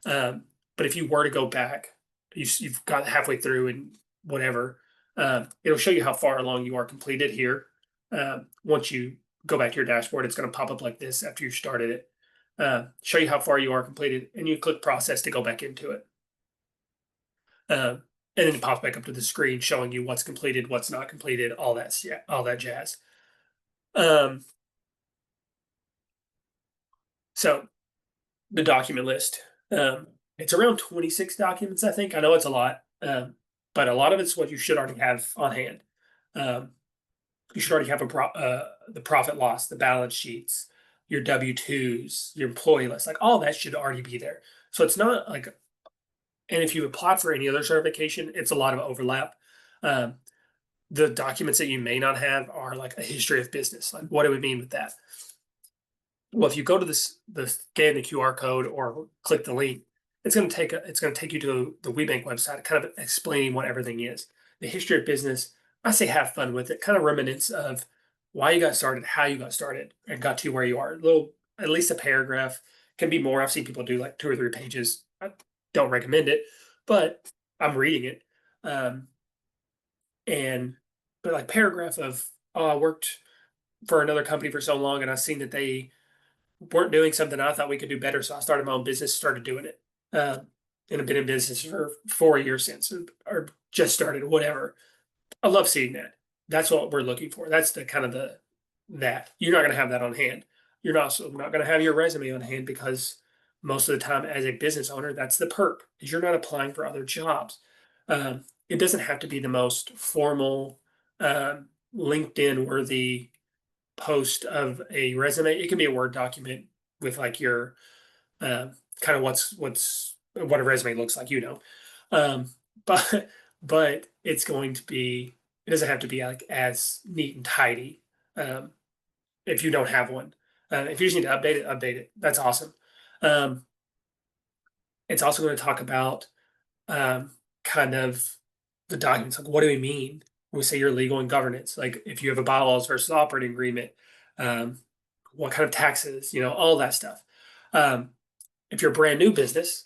But if you were to go back, you've got halfway through and whatever, it'll show you how far along you are completed here. Once you go back to your dashboard, it's going to pop up like this after you started it. Show you how far you are completed, and you click process to go back into it. And then it pops back up to the screen showing you what's completed, what's not completed, all that jazz. So the document list. It's around 26 documents, I think. I know it's a lot, but a lot of it's what you should already have on hand. You should already have the profit loss, the balance sheets, your W-2s, your employee list, like all that should already be there. So it's not like, and if you apply for any other certification, it's a lot of overlap. Um, the documents that you may not have are like a history of business. Like, what do we mean with that? Well, if you go to the scan the QR code or click the link, it's going to take you to the WeBank website, kind of explaining what everything is, the history of business. I say have fun with it, kind of reminisce of why you got started, how you got started, and got to where you are. A little, at least a paragraph can be more. I've seen people do like 2 or 3 pages. I don't recommend it, but I'm reading it, um, and but like paragraph of, oh, I worked for another company for so long, and I've seen that they weren't doing something I thought we could do better. So I started my own business, started doing it. Um, and I've been in business for 4 years since, or just started, whatever. I love seeing that. That's what we're looking for. That's the kind of the that you're not going to have that on hand. You're also not going to have your resume on hand because most of the time, as a business owner, that's the perk is you're not applying for other jobs. It doesn't have to be the most formal, LinkedIn worthy post of a resume. It can be a Word document with like your kind of what a resume looks like, Um, but it's going to be it doesn't have to be like as neat and tidy. Um, if you don't have one, if you just need to update it, update it. That's awesome. Um, it's also going to talk about um, kind of the documents. Like, what do we mean when we say you're legal and governance? Like, if you have a bylaws versus operating agreement, um, what kind of taxes, all that stuff. Um, if you're a brand new business,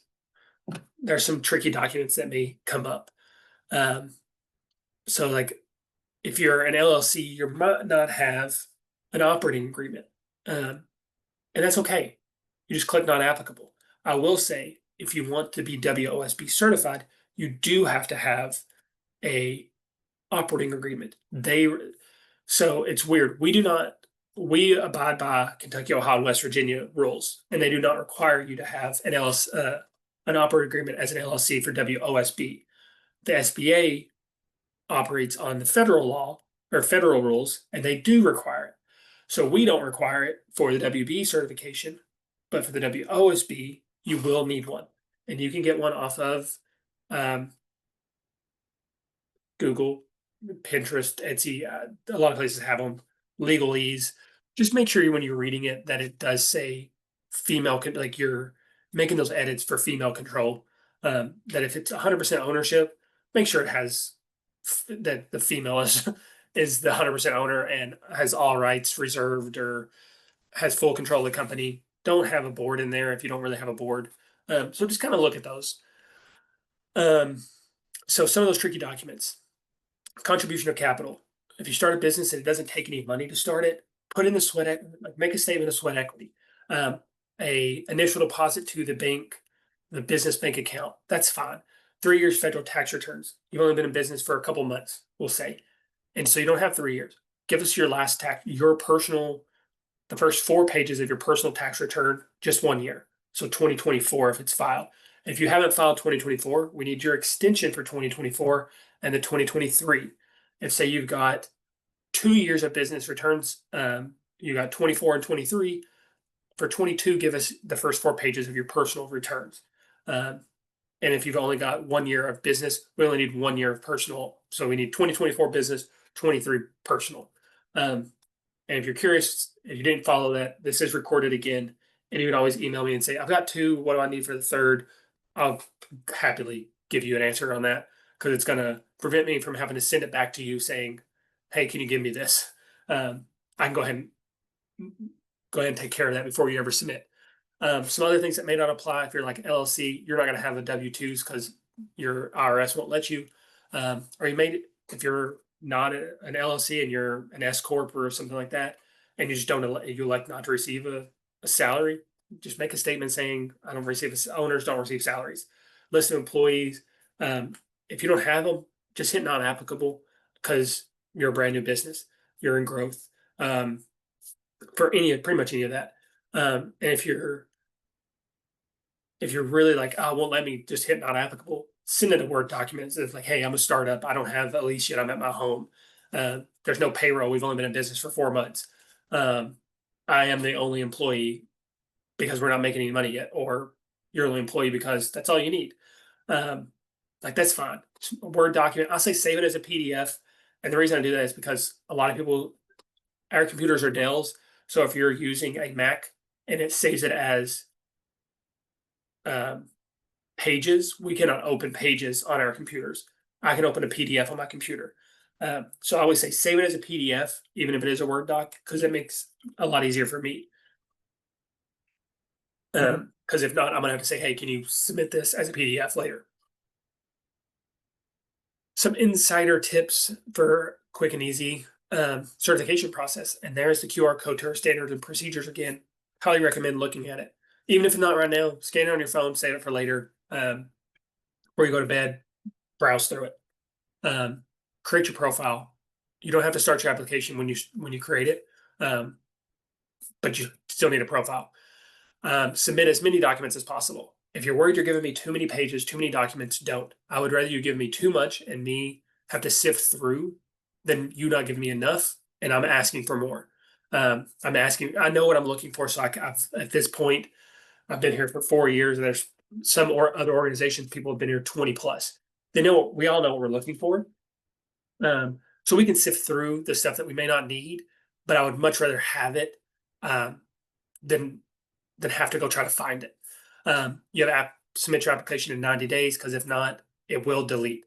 there's some tricky documents that may come up. Um, so, like, if you're an LLC, you might not have an operating agreement, um, and that's okay. You just click not applicable. I will say, if you want to be WOSB certified, you do have to have a operating agreement. So it's weird. We abide by Kentucky, Ohio, and West Virginia rules, and they do not require you to have an operating agreement as an LLC for WOSB. The SBA operates on the federal law or federal rules, and they do require it. So we don't require it for the WBE certification, but for the WOSB, you will need one, and you can get one off of um, Google, Pinterest, Etsy. A lot of places have them. Legalese. Just make sure when you're reading it that it does say female, like you're making those edits for female control. That if it's 100% ownership, make sure it has that the female is is the 100% owner and has all rights reserved or has full control of the company. Don't have a board in there if you don't really have a board. So just kind of look at those. Um, so some of those tricky documents contribution of capital. If you start a business and it doesn't take any money to start it, put in the like make a statement of sweat equity. Um, a initial deposit to the bank, the business bank account. That's fine. 3 years federal tax returns. You've only been in business for a couple months, we'll say, and so you don't have 3 years. Give us your last your personal, the first 4 pages of your personal tax return, just 1 year. So 2024 if it's filed. If you haven't filed 2024, we need your extension for 2024 and the 2023. If say you've got 2 years of business returns, you got 24 and 23. For 22, give us the first 4 pages of your personal returns. Um, and if you've only got 1 year of business, we only need 1 year of personal. So we need 2024 business, 23 personal. And if you're curious, if you didn't follow that, this is recorded again. And you can always email me and say, I've got 2. What do I need for the third? I'll happily give you an answer on that because it's going to prevent me from having to send it back to you saying, hey, can you give me this? I can go ahead and take care of that before you ever submit. Some other things that may not apply if you're like LLC, you're not going to have the W-2s because your IRS won't let you. Or you may, if you're not an LLC and you're an S corp or something like that, and you just don't you like not to receive a salary, just make a statement saying I don't receive owners don't receive salaries. List of employees. If you don't have them, just hit not applicable because you're a brand new business. You're in growth. For pretty much any of that. And if you're really like, oh, won't let me, just hit not applicable, send it a Word document. It's like, hey, I'm a startup. I don't have a lease yet. I'm at my home. There's no payroll. We've only been in business for 4 months. Um, I am the only employee because we're not making any money yet, or you're only employee because that's all you need. Um, like that's fine. It's a Word document. I'll say save it as a PDF. And the reason I do that is because a lot of people, our computers are Dells. So if you're using a Mac, and it saves it as um, pages. We cannot open pages on our computers. I can open a PDF on my computer. So I always say save it as a PDF, even if it is a Word doc, because it makes a lot easier for me. Because if not, I'm gonna have to say, hey, can you submit this as a PDF later? Some insider tips for quick and easy certification process. And there's the QR code to our standards and procedures again. Highly recommend looking at it. Even if not right now, scan it on your phone, save it for later. Before you go to bed, browse through it. Um, Create your profile. You don't have to start your application when you create it, um, but you still need a profile. Submit as many documents as possible. If you're worried you're giving me too many pages, too many documents, don't. I would rather you give me too much and me have to sift through than you not giving me enough and I'm asking for more. I'm asking, I know what I'm looking for. So I've, at this point, I've been here for 4 years and there's some or other organizations, people have been here 20 plus. They know, we all know what we're looking for. So we can sift through the stuff that we may not need, but I would much rather have it um, than have to go try to find it. You have to submit your application in 90 days because if not, it will delete.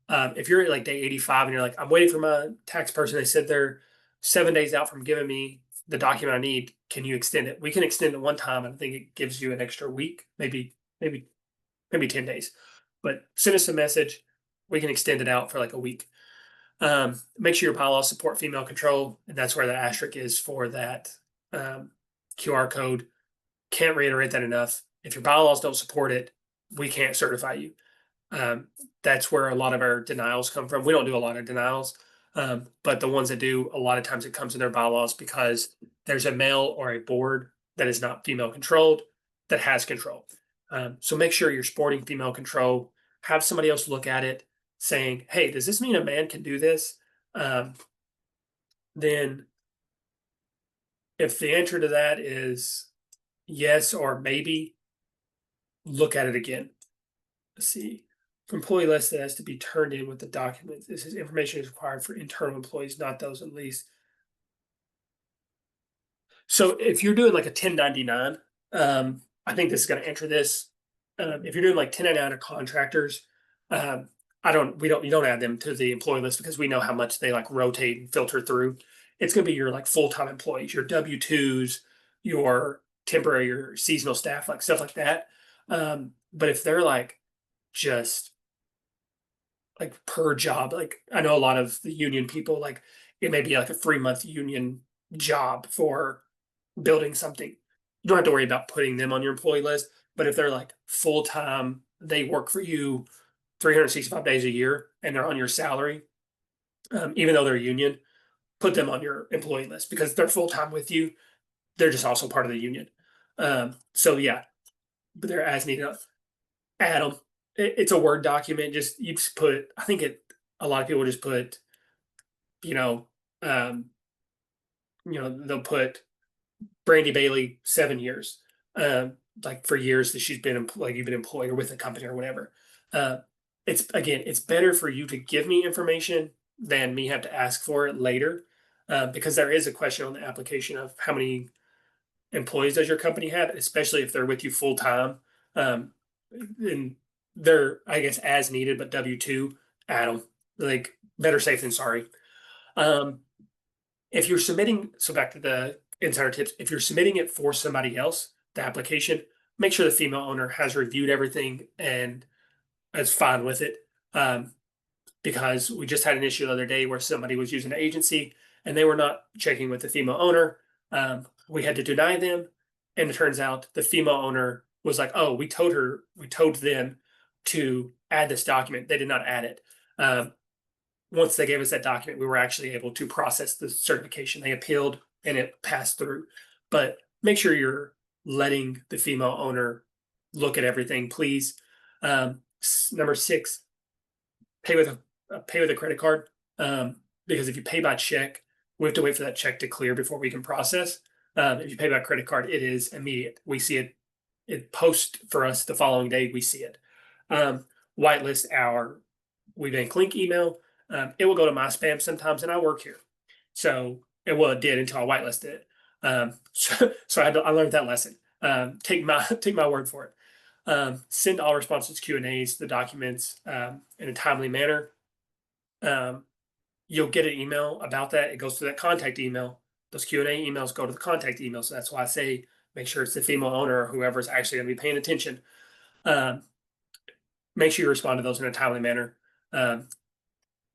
If you're at like day 85 and you're like, I'm waiting for my tax person, they said they're 7 days out from giving me the document I need. Can you extend it? We can extend it one time. I think it gives you an extra week, maybe, maybe 10 days. But send us a message. We can extend it out for like a week. Make sure your bylaws support female control, and that's where the asterisk is for that QR code. Can't reiterate that enough. If your bylaws don't support it, we can't certify you. That's where a lot of our denials come from. We don't do a lot of denials, but the ones that do, a lot of times it comes in their bylaws because there's a male or a board that is not female controlled that has control. So make sure you're sporting female control. Have somebody else look at it saying, hey, does this mean a man can do this? Then if the answer to that is yes or maybe, look at it again. Let's see. For employee list that has to be turned in with the documents. This is information is required for internal employees, not those at least. So if you're doing like a 1099, I think this is going to enter this. If you're doing like 1099 or contractors, um, you don't add them to the employee list because we know how much they like rotate and filter through. It's going to be your like full-time employees, your W-2s, your temporary, your seasonal staff, like stuff like that. But if they're like just like per job, like I know a lot of the union people, like it may be like a 3 month union job for building something. You don't have to worry about putting them on your employee list. But if they're like full time, they work for you 365 days a year and they're on your salary, even though they're union, put them on your employee list because they're full time with you. They're just also part of the union. So yeah, but they're as needed. Add them. It's a Word document. Just you just put. I think it. A lot of people just put. You know. Um, they'll put Brandy Bailey 7 years, like for years that she's been like you've been employed or with a company or whatever. Uh, it's better for you to give me information than me have to ask for it later, because there is a question on the application of how many employees does your company have, especially if they're with you full time. Um, and they're I guess as needed, but W-2, add them. Like better safe than sorry. Um, if you're submitting, so back to the insider tips, if you're submitting it for somebody else, the application, make sure the female owner has reviewed everything and is fine with it. Because we just had an issue the other day where somebody was using an agency and they were not checking with the female owner. We had to deny them. And it turns out the female owner was like, oh, we told them to add this document. They did not add it. Once they gave us that document, we were actually able to process the certification. They appealed and it passed through. But make sure you're letting the female owner look at everything, please. Number 6, pay with a credit card. Because if you pay by check, we have to wait for that check to clear before we can process. If you pay by credit card, it is immediate. We see it. It posts for us the following day. We see it. Whitelist our WeBank link email. It will go to my spam sometimes, and I work here, so it did until I whitelisted it. So I learned that lesson. Take my take my word for it. Send all responses, Q and A's, the documents in a timely manner. Um, you'll get an email about that. It goes to that contact email. Those Q and A emails go to the contact email. So that's why I say make sure it's the female owner or whoever's actually going to be paying attention. Um, make sure you respond to those in a timely manner. Um,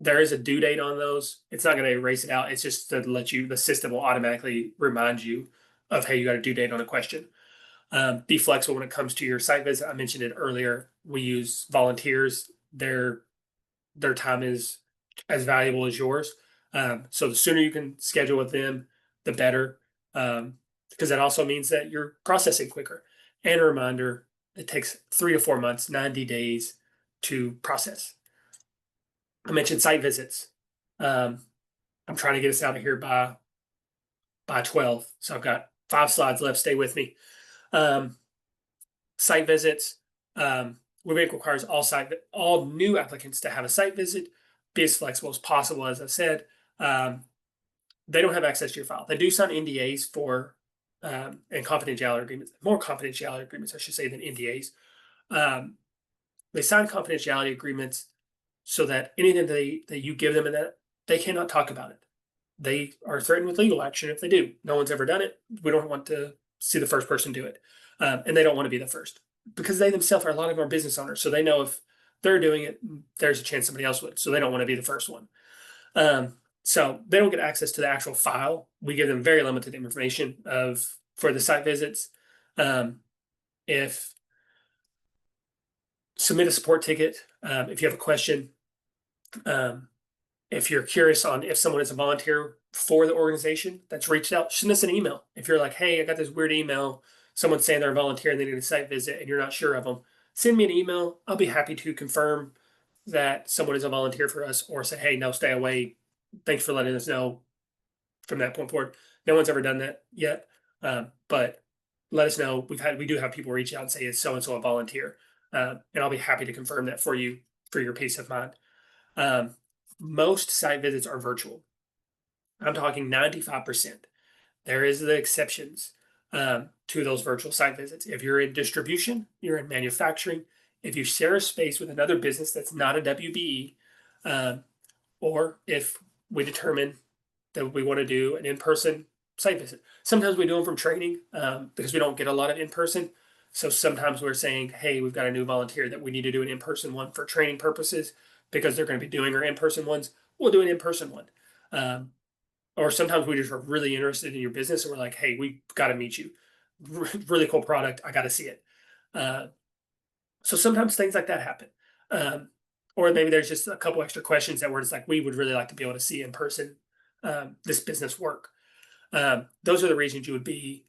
there is a due date on those. It's not going to erase it out. It's just to let you, the system will automatically remind you of, hey, you got a due date on a question. Be flexible when it comes to your site visit. I mentioned it earlier. We use volunteers. Their time is as valuable as yours. So the sooner you can schedule with them, the better. Because that also means that you're processing quicker. And a reminder, it takes 3 to 4 months, 90 days to process. I mentioned site visits. Um, I'm trying to get us out of here by 12. So I've got 5 slides left. Stay with me. Um, Site visits. WBEC requires all new applicants to have a site visit. Be as flexible as possible, as I said. They don't have access to your file. They do sign NDAs for and confidentiality agreements, more confidentiality agreements, I should say, than NDAs. They sign confidentiality agreements so that anything that you give them in that, they cannot talk about it. They are threatened with legal action if they do. No one's ever done it. We don't want to see the first person do it. And they don't want to be the first because they themselves are a lot of our business owners. So they know if they're doing it, there's a chance somebody else would. So they don't want to be the first one. So they don't get access to the actual file. We give them very limited information for the site visits. If submit a support ticket, if you have a question, if you're curious on if someone is a volunteer for the organization that's reached out, send us an email. If you're like, hey, I got this weird email, someone's saying they're a volunteer and they need a site visit and you're not sure of them, send me an email. I'll be happy to confirm that someone is a volunteer for us or say, hey, no, stay away. Thanks for letting us know from that point forward. No one's ever done that yet. But let us know. We do have people reach out and say, is so-and-so a volunteer? And I'll be happy to confirm that for you for your peace of mind. Most site visits are virtual. I'm talking 95%. There is the exceptions to those virtual site visits. If you're in distribution, you're in manufacturing, if you share a space with another business that's not a WBE, or if we determine that we want to do an in-person site visit. Sometimes we do them from training because we don't get a lot of in-person. So sometimes we're saying, hey, we've got a new volunteer that we need to do an in-person one for training purposes because they're going to be doing our in-person ones. We'll do an in-person one. Or sometimes we just are really interested in your business and we're like, hey, we got to meet you. Really cool product. I got to see it. So sometimes things like that happen. Or maybe there's just a couple extra questions that we're just like, we would really like to be able to see in person this business work. Those are the reasons you would be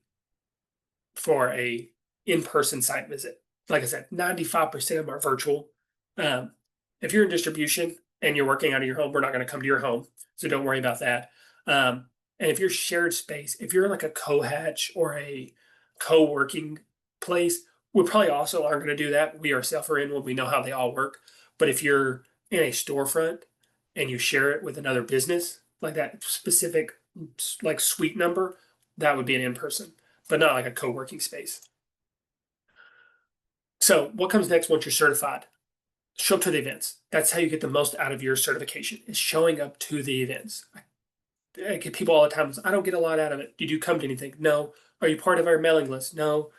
for a in-person site visit. Like I said, 95% of them are virtual. If you're in distribution and you're working out of your home, we're not going to come to your home. So don't worry about that. And if you're shared space, if you're in like a co-hatch or a co-working place, we probably also aren't going to do that. We ourselves are in when we know how they all work. But if you're in a storefront and you share it with another business, like that specific like suite number, that would be an in-person, but not like a co-working space. So what comes next once you're certified? Show up to the events. That's how you get the most out of your certification, is showing up to the events. I get people all the time, I don't get a lot out of it. Did you come to anything? No. Are you part of our mailing list? No.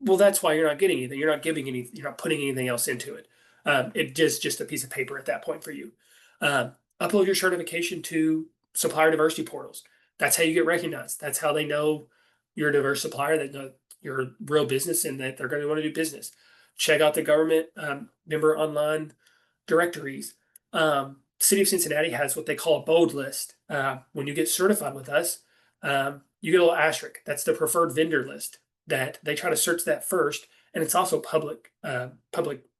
Well, that's why you're not getting anything. You're not giving any, you're not putting anything else into it. It just a piece of paper at that point for you. Upload your certification to supplier diversity portals. That's how you get recognized. That's how they know you're a diverse supplier, that know you're a real business and that they're going to want to do business. Check out the government member online directories. City of Cincinnati has what they call a bold list. When you get certified with us, you get a little asterisk. That's the preferred vendor list. That they try to search that first, and it's also public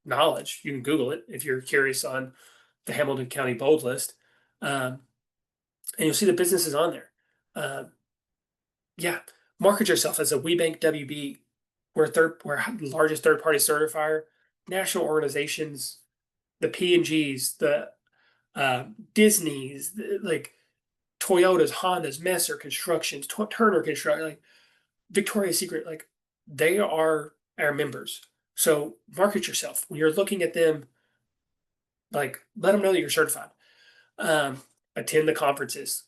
knowledge. You can Google it if you're curious on the Hamilton County bold list, and you'll see the businesses on there. Yeah, market yourself as a WBEC WB. We're largest third party certifier. National organizations, the P&Gs, the Disney's, like Toyotas, Hondas, Messer Constructions, Turner Construction, like Victoria's Secret, like they are our members. So market yourself when you're looking at them. Like let them know that you're certified. Um, Attend the conferences.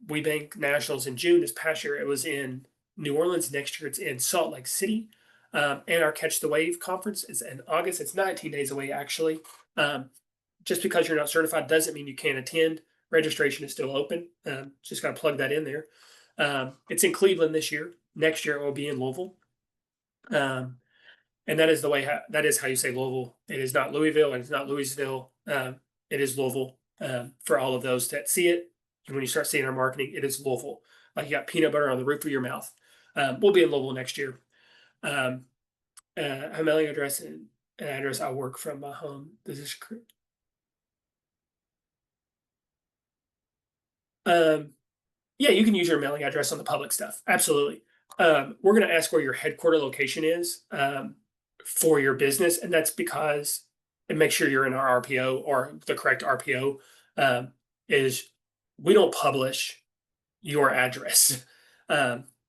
We Bank Nationals in June this past year. It was in New Orleans. Next year it's in Salt Lake City. And our Catch the Wave conference is in August. It's 19 days away actually. Um, just because you're not certified doesn't mean you can't attend. Registration is still open. Just got to plug that in there. It's in Cleveland this year. Next year it will be in Louisville. Um, and that is the way that is how you say Louisville. It is not Louisville and it's not Louisville. It is Louisville. For all of those that see it, and when you start seeing our marketing, it is Louisville. Like you got peanut butter on the roof of your mouth. We'll be in Louisville next year. Um, a mailing address and an address I work from my home. This is um, yeah, you can use your mailing address on the public stuff. Absolutely. We're going to ask where your headquarter location is for your business, and that's because it makes sure you're in our RPO or the correct RPO. Um, is we don't publish your address.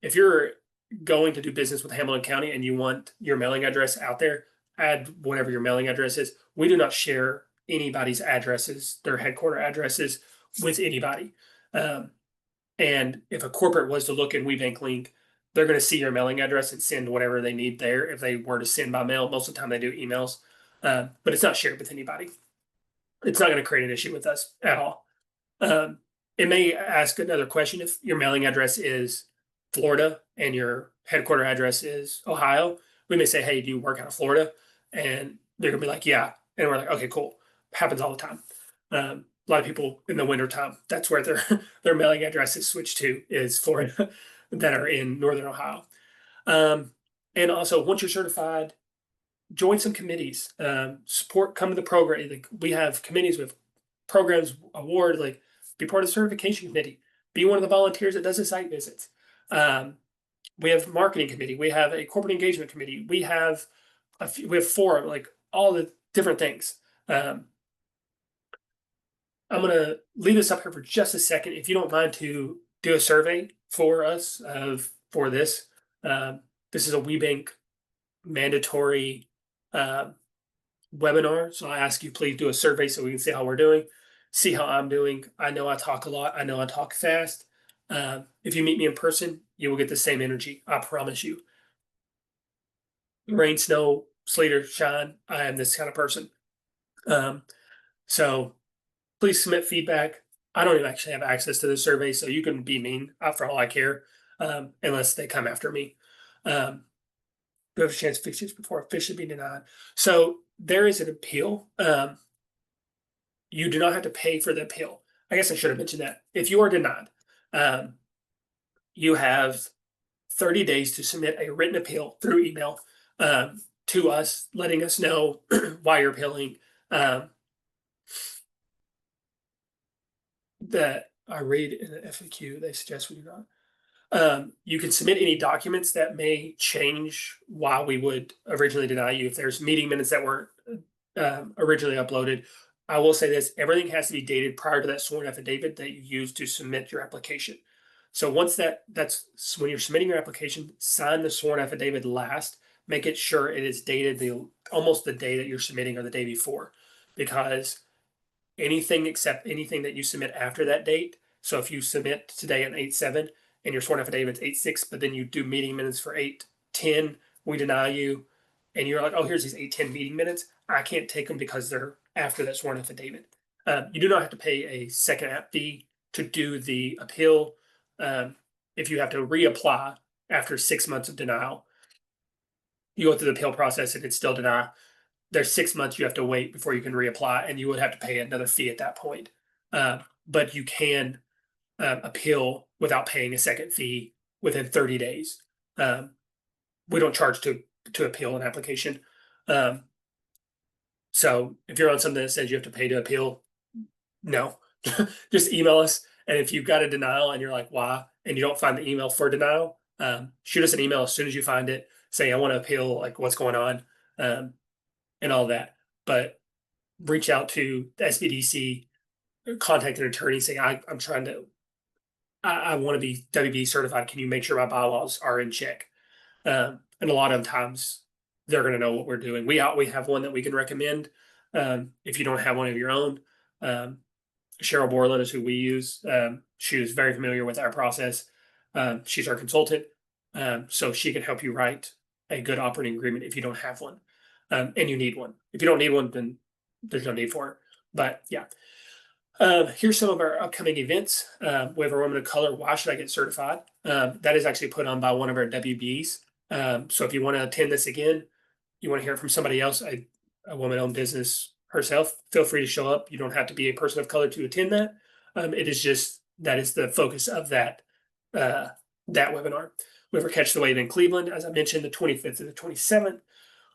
If you're going to do business with Hamilton County and you want your mailing address out there, add whatever your mailing address is. We do not share anybody's addresses, their headquarter addresses, with anybody. Um, and if a corporate was to look in WeBank Link, they're going to see your mailing address and send whatever they need there. If they were to send by mail, most of the time they do emails, but it's not shared with anybody. It's not going to create an issue with us at all. Um, it may ask another question if your mailing address is Florida and your headquarter address is Ohio. We may say, "Hey, do you work out of Florida?" And they're gonna be like, "Yeah," and we're like, "Okay, cool." Happens all the time. A lot of people in the wintertime, that's where their their mailing address is switched to is Florida that are in northern Ohio. Um, and also, once you're certified, join some committees. Support, come to the program. Like we have committees with programs, award, like be part of the certification committee. Be one of the volunteers that does the site visits. Um, we have marketing committee. We have a corporate engagement committee. We have forum, like all the different things. Um, I'm gonna leave this up here for just a second. If you don't mind to do a survey for us for this. Um, this is a WeBank mandatory uh, webinar. So I ask you please do a survey so we can see how we're doing, see how I'm doing. I know I talk a lot. I know I talk fast. If you meet me in person, you will get the same energy. I promise you. Rain, snow, sleet, or shine, I am this kind of person. Um, so please submit feedback. I don't even actually have access to the survey, so you can be mean for all I care, unless they come after me. You have a chance to fix this before officially being denied. So there is an appeal. You do not have to pay for the appeal. I guess I should have mentioned that. If you are denied, um, you have 30 days to submit a written appeal through email to us, letting us know why you're appealing. Um, that I read in the FAQ, they suggest we do not. You can submit any documents that may change why we would originally deny you. If there's meeting minutes that weren't originally uploaded, I will say this: everything has to be dated prior to that sworn affidavit that you use to submit your application. So once that's when you're submitting your application, sign the sworn affidavit last. Make it sure it is dated almost the day that you're submitting or the day before, because anything except anything that you submit after that date. So if you submit today at 8/7 and your sworn affidavit's 8/6, but then you do meeting minutes for 8/10, we deny you. And you're like, oh, here's these 8/10 meeting minutes. I can't take them because they're after that sworn affidavit. You do not have to pay a second app fee to do the appeal. If you have to reapply after 6 months of denial, you go through the appeal process and it's still denied. There's 6 months you have to wait before you can reapply, and you would have to pay another fee at that point. But you can appeal without paying a second fee within 30 days. Um, we don't charge to appeal an application. Um, so if you're on something that says you have to pay to appeal, no, just email us. And if you've got a denial and you're like, why, and you don't find the email for denial, shoot us an email as soon as you find it. Say, I want to appeal, like what's going on, and all that. But reach out to the SBDC, contact an attorney, say, I'm trying to I want to be WBE certified. Can you make sure my bylaws are in check? And a lot of times they're going to know what we're doing. We have one that we can recommend. If you don't have one of your own, um, Cheryl Borland is who we use. She is very familiar with our process. She's our consultant, so she can help you write a good operating agreement if you don't have one, and you need one. If you don't need one, then there's no need for it. But yeah, here's some of our upcoming events. We have a Women of Color. Why should I get certified? That is actually put on by one of our WBs. So if you want to attend this again, you want to hear from somebody else, a woman-owned business herself, feel free to show up. You don't have to be a person of color to attend that. It is just that is the focus of uh, that webinar. We have our Catch the Wave in Cleveland, as I mentioned, the 25th to the 27th.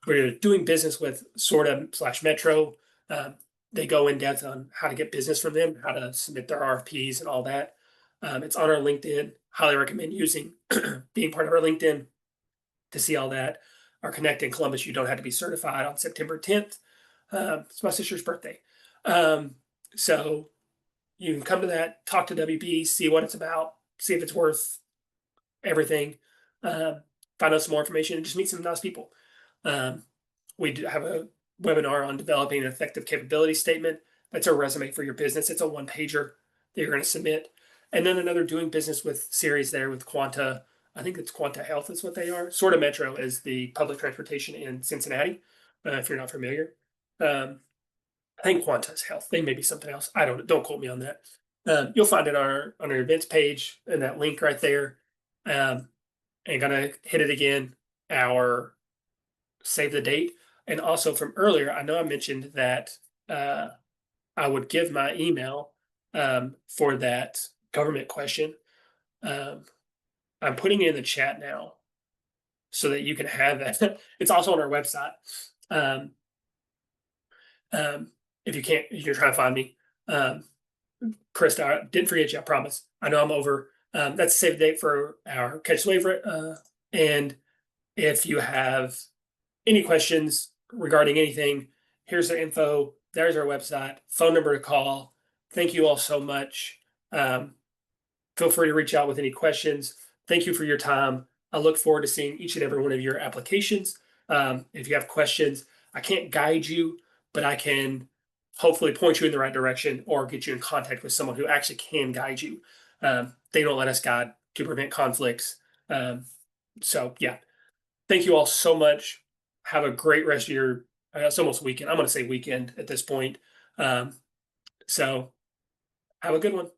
We're doing business with Sorta/Metro. Um, they go in depth on how to get business from them, how to submit their RFPs and all that. It's on our LinkedIn. Highly recommend using being part of our LinkedIn to see all that. Our Connect in Columbus, you don't have to be certified on September 10th. It's my sister's birthday. So you can come to that, talk to WB, see what it's about, see if it's worth everything, um, find out some more information, and just meet some nice people. Um, we do have a webinar on developing an effective capability statement. That's a resume for your business. It's a one pager that you're going to submit. And then another doing business with series there with Quanta. I think it's Quanta Health is what they are. Sorta Metro is the public transportation in Cincinnati, if you're not familiar. Um, I think Quanta's Health. They may be something else. I don't quote me on that. You'll find it on our events page and that link right there. Um, and gonna hit it again. Our save the date. And also from earlier, I know I mentioned that uh, I would give my email for that government question. Um, I'm putting it in the chat now so that you can have that. It's also on our website. Um, um, if you can't, you're trying to find me. Um, Krista, I didn't forget you, I promise. I know I'm over. That's the save the date for our catch wave. And if you have any questions regarding anything, here's the info. There's our website, phone number to call. Thank you all so much. Um, Feel free to reach out with any questions. Thank you for your time. I look forward to seeing each and every one of your applications. If you have questions, I can't guide you, but I can hopefully point you in the right direction or get you in contact with someone who actually can guide you. They don't let us guide to prevent conflicts. Um, so, yeah, thank you all so much. Have a great rest of your, it's almost weekend. I'm going to say weekend at this point. Um, so, have a good one.